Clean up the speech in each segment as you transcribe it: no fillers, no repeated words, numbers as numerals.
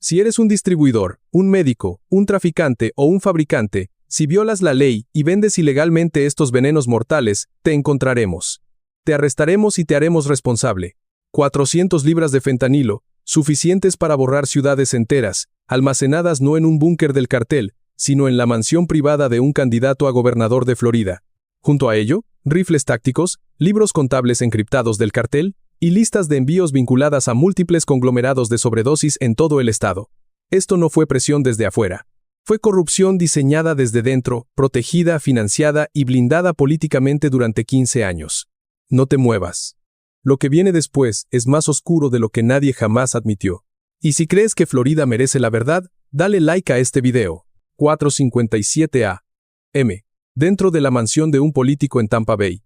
Si eres un distribuidor, un médico, un traficante o un fabricante, si violas la ley y vendes ilegalmente estos venenos mortales, te encontraremos. Te arrestaremos y te haremos responsable. 400 libras de fentanilo, suficientes para borrar ciudades enteras, almacenadas no en un búnker del cartel, sino en la mansión privada de un candidato a gobernador de Florida. Junto a ello, rifles tácticos, libros contables encriptados del cartel y listas de envíos vinculadas a múltiples conglomerados de sobredosis en todo el estado. Esto no fue presión desde afuera. Fue corrupción diseñada desde dentro, protegida, financiada y blindada políticamente durante 15 años. No te muevas. Lo que viene después es más oscuro de lo que nadie jamás admitió. Y si crees que Florida merece la verdad, dale like a este video. 457 a.m. Dentro de la mansión de un político en Tampa Bay.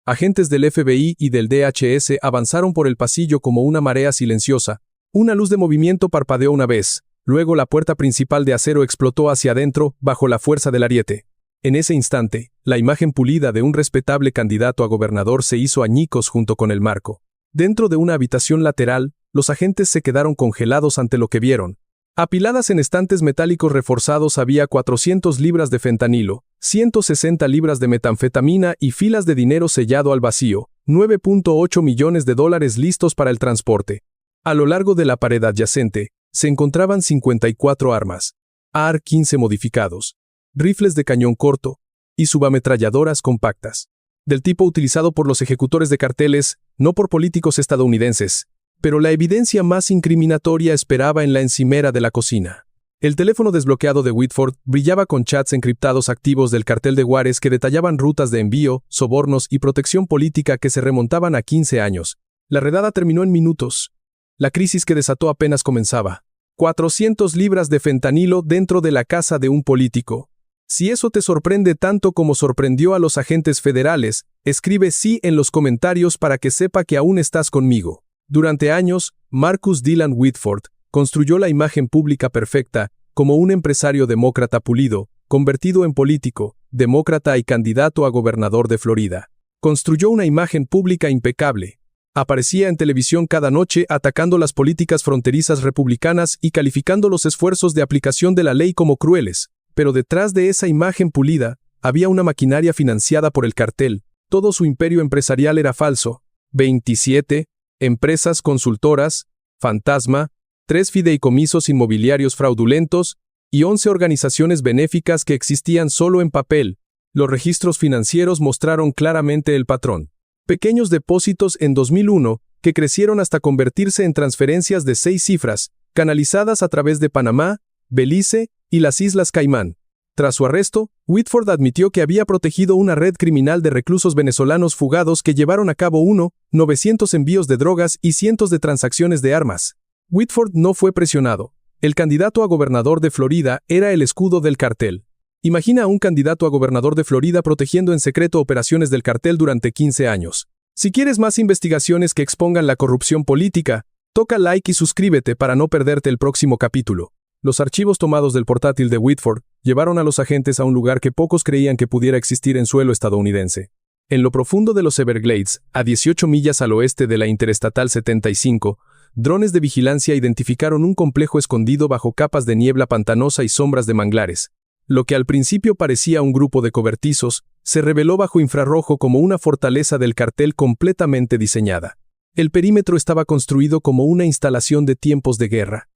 Agentes del FBI y del DHS avanzaron por el pasillo como una marea silenciosa. Una luz de movimiento parpadeó una vez. Luego la puerta principal de acero explotó hacia adentro, bajo la fuerza del ariete. En ese instante, la imagen pulida de un respetable candidato a gobernador se hizo añicos junto con el marco. Dentro de una habitación lateral, los agentes se quedaron congelados ante lo que vieron. Apiladas en estantes metálicos reforzados había 400 libras de fentanilo, 160 libras de metanfetamina y filas de dinero sellado al vacío, 9.8 millones de dólares listos para el transporte. A lo largo de la pared adyacente, se encontraban 54 armas, AR-15 modificados, rifles de cañón corto y subametralladoras compactas, del tipo utilizado por los ejecutores de carteles, no por políticos estadounidenses. Pero la evidencia más incriminatoria esperaba en la encimera de la cocina. El teléfono desbloqueado de Whitford brillaba con chats encriptados activos del cartel de Juárez que detallaban rutas de envío, sobornos y protección política que se remontaban a 15 años. La redada terminó en minutos. La crisis que desató apenas comenzaba. 400 libras de fentanilo dentro de la casa de un político. Si eso te sorprende tanto como sorprendió a los agentes federales, escribe sí en los comentarios para que sepa que aún estás conmigo. Durante años, Marcus Dillon Whitford construyó la imagen pública perfecta como un empresario demócrata pulido, convertido en político, demócrata y candidato a gobernador de Florida. Construyó una imagen pública impecable. Aparecía en televisión cada noche atacando las políticas fronterizas republicanas y calificando los esfuerzos de aplicación de la ley como crueles. Pero detrás de esa imagen pulida, había una maquinaria financiada por el cartel. Todo su imperio empresarial era falso. 27 empresas consultoras, fantasma, 3 fideicomisos inmobiliarios fraudulentos y 11 organizaciones benéficas que existían solo en papel. Los registros financieros mostraron claramente el patrón. Pequeños depósitos en 2001 que crecieron hasta convertirse en transferencias de 6 cifras, canalizadas a través de Panamá, Belice y las Islas Caimán. Tras su arresto, Whitford admitió que había protegido una red criminal de reclusos venezolanos fugados que llevaron a cabo 900 envíos de drogas y cientos de transacciones de armas. Whitford no fue presionado. El candidato a gobernador de Florida era el escudo del cartel. Imagina a un candidato a gobernador de Florida protegiendo en secreto operaciones del cartel durante 15 años. Si quieres más investigaciones que expongan la corrupción política, toca like y suscríbete para no perderte el próximo capítulo. Los archivos tomados del portátil de Whitford llevaron a los agentes a un lugar que pocos creían que pudiera existir en suelo estadounidense. En lo profundo de los Everglades, a 18 millas al oeste de la Interestatal 75, drones de vigilancia identificaron un complejo escondido bajo capas de niebla pantanosa y sombras de manglares. Lo que al principio parecía un grupo de cobertizos, se reveló bajo infrarrojo como una fortaleza del cartel completamente diseñada. El perímetro estaba construido como una instalación de tiempos de guerra.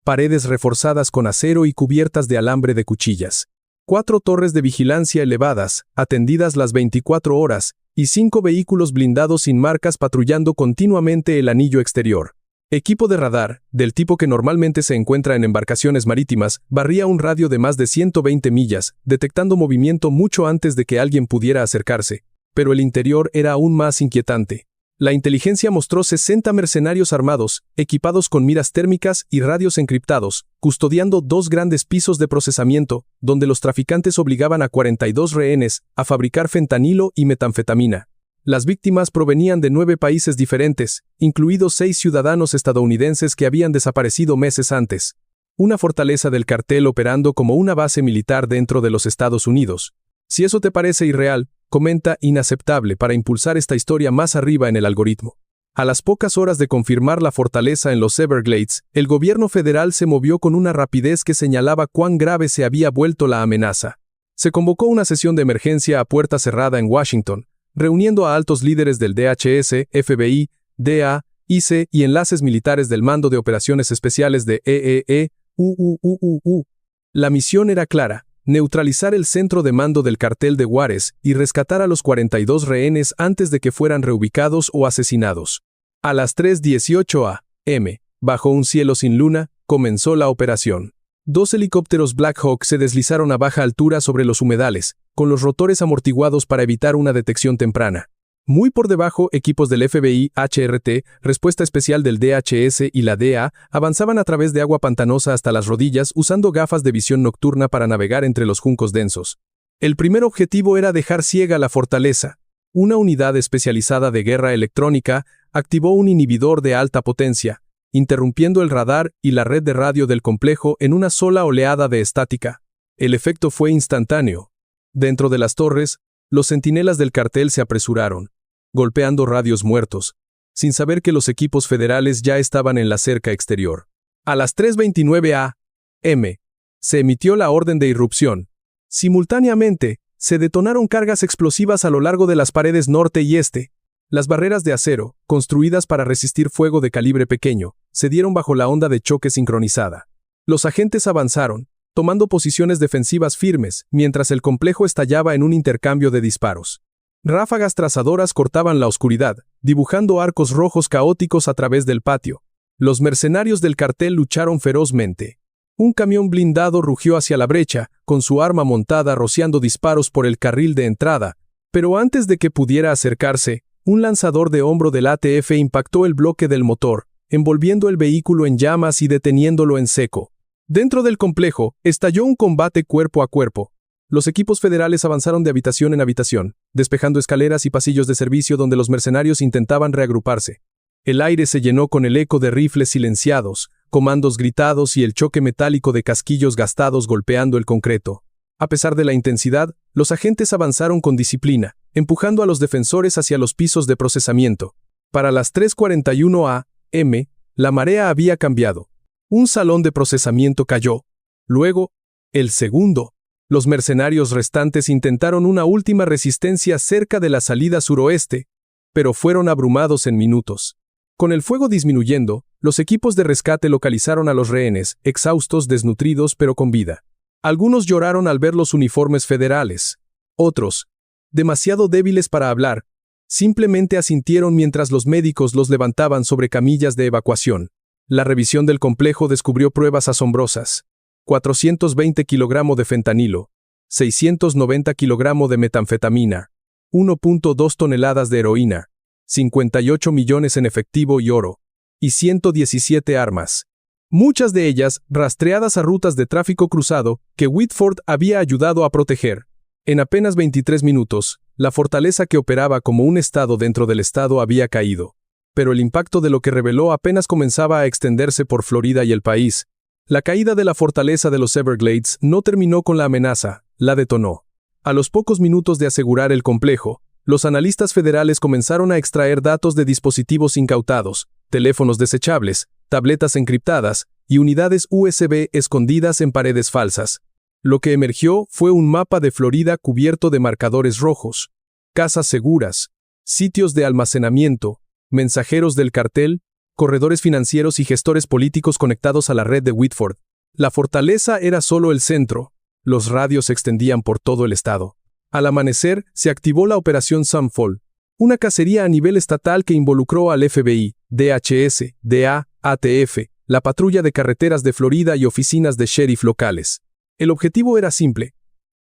Paredes reforzadas con acero y cubiertas de alambre de cuchillas. 4 torres de vigilancia elevadas, atendidas las 24 horas, y 5 vehículos blindados sin marcas patrullando continuamente el anillo exterior. Equipo de radar, del tipo que normalmente se encuentra en embarcaciones marítimas, barría un radio de más de 120 millas, detectando movimiento mucho antes de que alguien pudiera acercarse. Pero el interior era aún más inquietante. La inteligencia mostró 60 mercenarios armados, equipados con miras térmicas y radios encriptados, custodiando 2 grandes pisos de procesamiento, donde los traficantes obligaban a 42 rehenes a fabricar fentanilo y metanfetamina. Las víctimas provenían de 9 países diferentes, incluidos 6 ciudadanos estadounidenses que habían desaparecido meses antes. Una fortaleza del cartel operando como una base militar dentro de los Estados Unidos. Si eso te parece irreal, comenta inaceptable para impulsar esta historia más arriba en el algoritmo. A las pocas horas de confirmar la fortaleza en los Everglades, el gobierno federal se movió con una rapidez que señalaba cuán grave se había vuelto la amenaza. Se convocó una sesión de emergencia a puerta cerrada en Washington, reuniendo a altos líderes del DHS, FBI, DEA, ICE y enlaces militares del Mando de Operaciones Especiales de EEE, UUUU. La misión era clara: neutralizar el centro de mando del cartel de Juárez y rescatar a los 42 rehenes antes de que fueran reubicados o asesinados. A las 3:18 a.m., bajo un cielo sin luna, comenzó la operación. 2 helicópteros Black Hawk se deslizaron a baja altura sobre los humedales, con los rotores amortiguados para evitar una detección temprana. Muy por debajo, equipos del FBI, HRT, Respuesta Especial del DHS y la DEA avanzaban a través de agua pantanosa hasta las rodillas usando gafas de visión nocturna para navegar entre los juncos densos. El primer objetivo era dejar ciega la fortaleza. Una unidad especializada de guerra electrónica activó un inhibidor de alta potencia, interrumpiendo el radar y la red de radio del complejo en una sola oleada de estática. El efecto fue instantáneo. Dentro de las torres, los centinelas del cartel se apresuraron, golpeando radios muertos, sin saber que los equipos federales ya estaban en la cerca exterior. A las 3:29 a.m., se emitió la orden de irrupción. Simultáneamente, se detonaron cargas explosivas a lo largo de las paredes norte y este. Las barreras de acero, construidas para resistir fuego de calibre pequeño, se dieron bajo la onda de choque sincronizada. Los agentes avanzaron, tomando posiciones defensivas firmes, mientras el complejo estallaba en un intercambio de disparos. Ráfagas trazadoras cortaban la oscuridad, dibujando arcos rojos caóticos a través del patio. Los mercenarios del cartel lucharon ferozmente. Un camión blindado rugió hacia la brecha, con su arma montada rociando disparos por el carril de entrada, pero antes de que pudiera acercarse, un lanzador de hombro del ATF impactó el bloque del motor, envolviendo el vehículo en llamas y deteniéndolo en seco. Dentro del complejo, estalló un combate cuerpo a cuerpo. Los equipos federales avanzaron de habitación en habitación, despejando escaleras y pasillos de servicio donde los mercenarios intentaban reagruparse. El aire se llenó con el eco de rifles silenciados, comandos gritados y el choque metálico de casquillos gastados golpeando el concreto. A pesar de la intensidad, los agentes avanzaron con disciplina, empujando a los defensores hacia los pisos de procesamiento. Para las 3:41 a.m., la marea había cambiado. Un salón de procesamiento cayó. Luego, el segundo. Los mercenarios restantes intentaron una última resistencia cerca de la salida suroeste, pero fueron abrumados en minutos. Con el fuego disminuyendo, los equipos de rescate localizaron a los rehenes, exhaustos, desnutridos pero con vida. Algunos lloraron al ver los uniformes federales. Otros, demasiado débiles para hablar, simplemente asintieron mientras los médicos los levantaban sobre camillas de evacuación. La revisión del complejo descubrió pruebas asombrosas. 420 kilogramos de fentanilo, 690 kilogramos de metanfetamina, 1.2 toneladas de heroína, 58 millones en efectivo y oro, y 117 armas. Muchas de ellas rastreadas a rutas de tráfico cruzado que Whitford había ayudado a proteger. En apenas 23 minutos, la fortaleza que operaba como un estado dentro del estado había caído. Pero el impacto de lo que reveló apenas comenzaba a extenderse por Florida y el país. La caída de la fortaleza de los Everglades no terminó con la amenaza, la detonó. A los pocos minutos de asegurar el complejo, los analistas federales comenzaron a extraer datos de dispositivos incautados, teléfonos desechables, tabletas encriptadas y unidades USB escondidas en paredes falsas. Lo que emergió fue un mapa de Florida cubierto de marcadores rojos, casas seguras, sitios de almacenamiento, mensajeros del cartel, corredores financieros y gestores políticos conectados a la red de Whitford. La fortaleza era solo el centro. Los radios se extendían por todo el estado. Al amanecer, se activó la Operación Sunfall, una cacería a nivel estatal que involucró al FBI, DHS, DEA, ATF, la Patrulla de Carreteras de Florida y oficinas de sheriff locales. El objetivo era simple: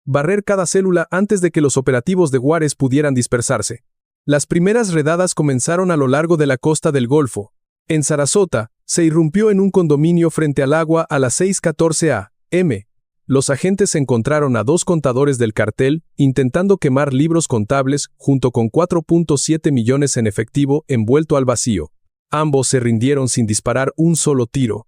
barrer cada célula antes de que los operativos de Juárez pudieran dispersarse. Las primeras redadas comenzaron a lo largo de la costa del Golfo. En Sarasota, se irrumpió en un condominio frente al agua a las 6:14 a.m. Los agentes encontraron a 2 contadores del cartel intentando quemar libros contables junto con 4.7 millones en efectivo envuelto al vacío. Ambos se rindieron sin disparar un solo tiro.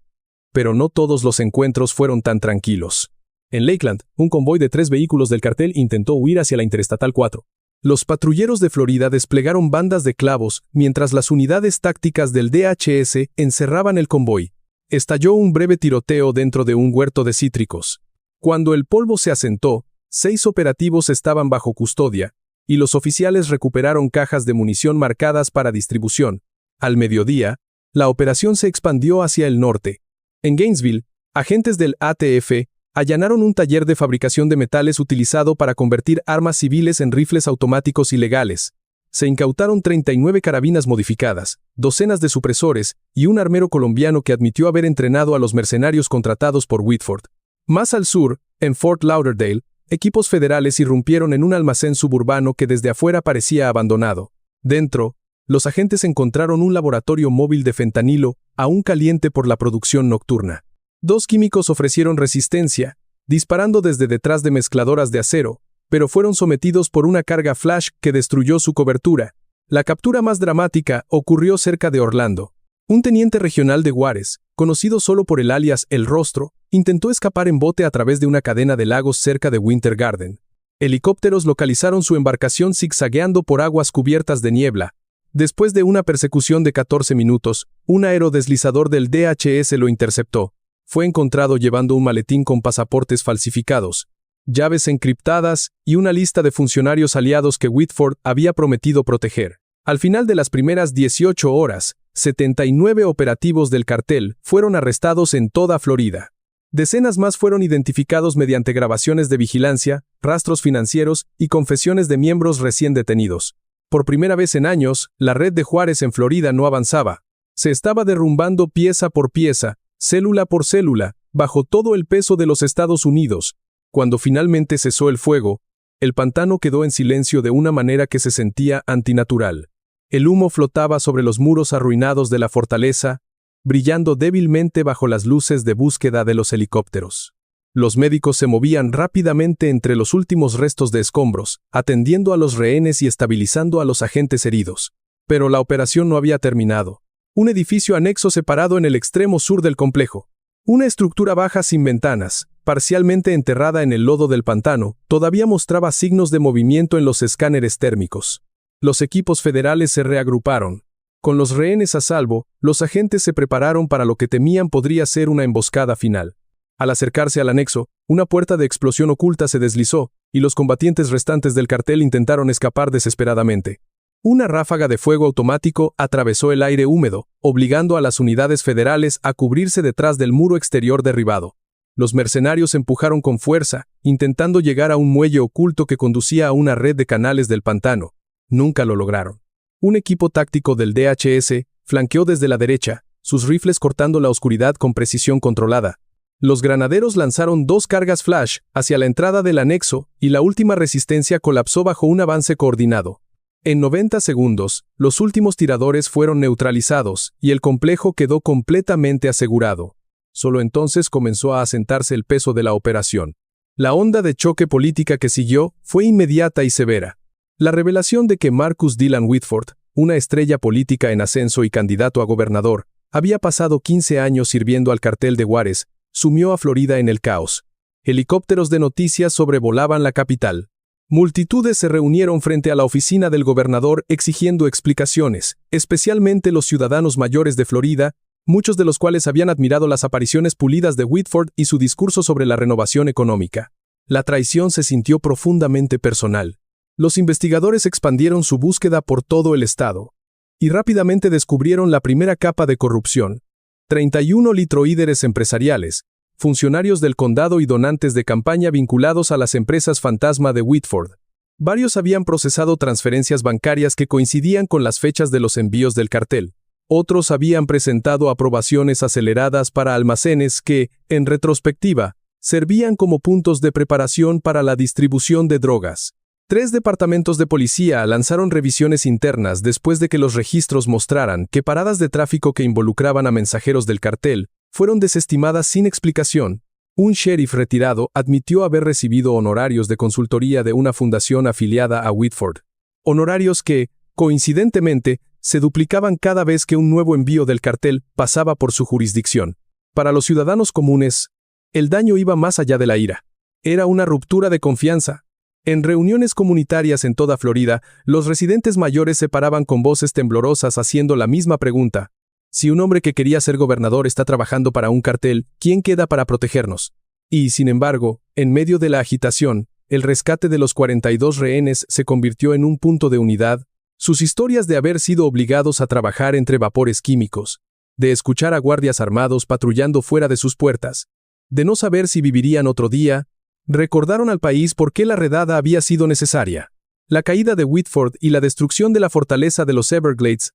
Pero no todos los encuentros fueron tan tranquilos. En Lakeland, un convoy de 3 vehículos del cartel intentó huir hacia la Interestatal 4. Los patrulleros de Florida desplegaron bandas de clavos, mientras las unidades tácticas del DHS encerraban el convoy. Estalló un breve tiroteo dentro de un huerto de cítricos. Cuando el polvo se asentó, 6 operativos estaban bajo custodia, y los oficiales recuperaron cajas de munición marcadas para distribución. Al mediodía, la operación se expandió hacia el norte. En Gainesville, agentes del ATF allanaron un taller de fabricación de metales utilizado para convertir armas civiles en rifles automáticos ilegales. Se incautaron 39 carabinas modificadas, docenas de supresores y un armero colombiano que admitió haber entrenado a los mercenarios contratados por Whitford. Más al sur, en Fort Lauderdale, equipos federales irrumpieron en un almacén suburbano que desde afuera parecía abandonado. Dentro, los agentes encontraron un laboratorio móvil de fentanilo, aún caliente por la producción nocturna. 2 químicos ofrecieron resistencia, disparando desde detrás de mezcladoras de acero, pero fueron sometidos por una carga flash que destruyó su cobertura. La captura más dramática ocurrió cerca de Orlando. Un teniente regional de Juárez, conocido solo por el alias El Rostro, intentó escapar en bote a través de una cadena de lagos cerca de Winter Garden. Helicópteros localizaron su embarcación zigzagueando por aguas cubiertas de niebla. Después de una persecución de 14 minutos, un aerodeslizador del DHS lo interceptó. Fue encontrado llevando un maletín con pasaportes falsificados, llaves encriptadas y una lista de funcionarios aliados que Whitford había prometido proteger. Al final de las primeras 18 horas, 79 operativos del cartel fueron arrestados en toda Florida. Decenas más fueron identificados mediante grabaciones de vigilancia, rastros financieros y confesiones de miembros recién detenidos. Por primera vez en años, la red de Juárez en Florida no avanzaba. Se estaba derrumbando pieza por pieza, célula por célula, bajo todo el peso de los Estados Unidos. Cuando finalmente cesó el fuego, el pantano quedó en silencio de una manera que se sentía antinatural. El humo flotaba sobre los muros arruinados de la fortaleza, brillando débilmente bajo las luces de búsqueda de los helicópteros. Los médicos se movían rápidamente entre los últimos restos de escombros, atendiendo a los rehenes y estabilizando a los agentes heridos. Pero la operación no había terminado. Un edificio anexo separado en el extremo sur del complejo. Una estructura baja sin ventanas, parcialmente enterrada en el lodo del pantano, todavía mostraba signos de movimiento en los escáneres térmicos. Los equipos federales se reagruparon. Con los rehenes a salvo, los agentes se prepararon para lo que temían podría ser una emboscada final. Al acercarse al anexo, una puerta de explosión oculta se deslizó, y los combatientes restantes del cartel intentaron escapar desesperadamente. Una ráfaga de fuego automático atravesó el aire húmedo, obligando a las unidades federales a cubrirse detrás del muro exterior derribado. Los mercenarios empujaron con fuerza, intentando llegar a un muelle oculto que conducía a una red de canales del pantano. Nunca lo lograron. Un equipo táctico del DHS flanqueó desde la derecha, sus rifles cortando la oscuridad con precisión controlada. Los granaderos lanzaron 2 cargas flash hacia la entrada del anexo y la última resistencia colapsó bajo un avance coordinado. En 90 segundos, los últimos tiradores fueron neutralizados y el complejo quedó completamente asegurado. Solo entonces comenzó a asentarse el peso de la operación. La onda de choque política que siguió fue inmediata y severa. La revelación de que Marcus Dillon Whitford, una estrella política en ascenso y candidato a gobernador, había pasado 15 años sirviendo al cartel de Juárez, sumió a Florida en el caos. Helicópteros de noticias sobrevolaban la capital. Multitudes se reunieron frente a la oficina del gobernador exigiendo explicaciones, especialmente los ciudadanos mayores de Florida, muchos de los cuales habían admirado las apariciones pulidas de Whitford y su discurso sobre la renovación económica. La traición se sintió profundamente personal. Los investigadores expandieron su búsqueda por todo el estado y rápidamente descubrieron la primera capa de corrupción. 31 litroíderes empresariales, funcionarios del condado y donantes de campaña vinculados a las empresas fantasma de Whitford. Varios habían procesado transferencias bancarias que coincidían con las fechas de los envíos del cartel. Otros habían presentado aprobaciones aceleradas para almacenes que, en retrospectiva, servían como puntos de preparación para la distribución de drogas. 3 departamentos de policía lanzaron revisiones internas después de que los registros mostraran que paradas de tráfico que involucraban a mensajeros del cartel fueron desestimadas sin explicación. Un sheriff retirado admitió haber recibido honorarios de consultoría de una fundación afiliada a Whitford. Honorarios que, coincidentemente, se duplicaban cada vez que un nuevo envío del cartel pasaba por su jurisdicción. Para los ciudadanos comunes, el daño iba más allá de la ira. Era una ruptura de confianza. En reuniones comunitarias en toda Florida, los residentes mayores se paraban con voces temblorosas haciendo la misma pregunta. Si un hombre que quería ser gobernador está trabajando para un cartel, ¿quién queda para protegernos? Y, sin embargo, en medio de la agitación, el rescate de los 42 rehenes se convirtió en un punto de unidad. Sus historias de haber sido obligados a trabajar entre vapores químicos, de escuchar a guardias armados patrullando fuera de sus puertas, de no saber si vivirían otro día, recordaron al país por qué la redada había sido necesaria. La caída de Whitford y la destrucción de la fortaleza de los Everglades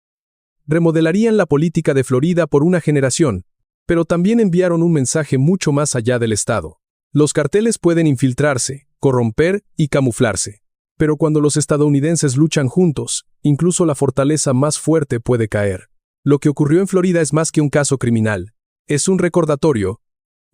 remodelarían la política de Florida por una generación, pero también enviaron un mensaje mucho más allá del Estado. Los carteles pueden infiltrarse, corromper y camuflarse, pero cuando los estadounidenses luchan juntos, incluso la fortaleza más fuerte puede caer. Lo que ocurrió en Florida es más que un caso criminal. Es un recordatorio,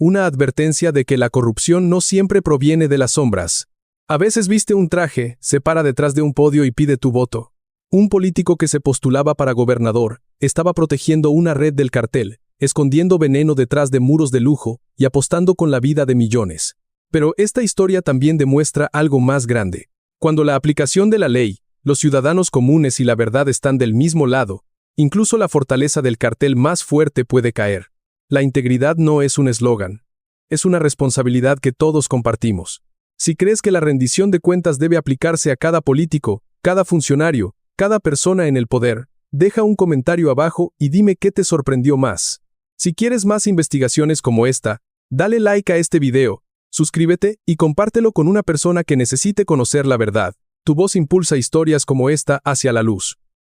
una advertencia de que la corrupción no siempre proviene de las sombras. A veces viste un traje, se para detrás de un podio y pide tu voto. Un político que se postulaba para gobernador estaba protegiendo una red del cartel, escondiendo veneno detrás de muros de lujo y apostando con la vida de millones. Pero esta historia también demuestra algo más grande. Cuando la aplicación de la ley, los ciudadanos comunes y la verdad están del mismo lado, incluso la fortaleza del cartel más fuerte puede caer. La integridad no es un eslogan. Es una responsabilidad que todos compartimos. Si crees que la rendición de cuentas debe aplicarse a cada político, cada funcionario, cada persona en el poder, deja un comentario abajo y dime qué te sorprendió más. Si quieres más investigaciones como esta, dale like a este video, suscríbete y compártelo con una persona que necesite conocer la verdad. Tu voz impulsa historias como esta hacia la luz.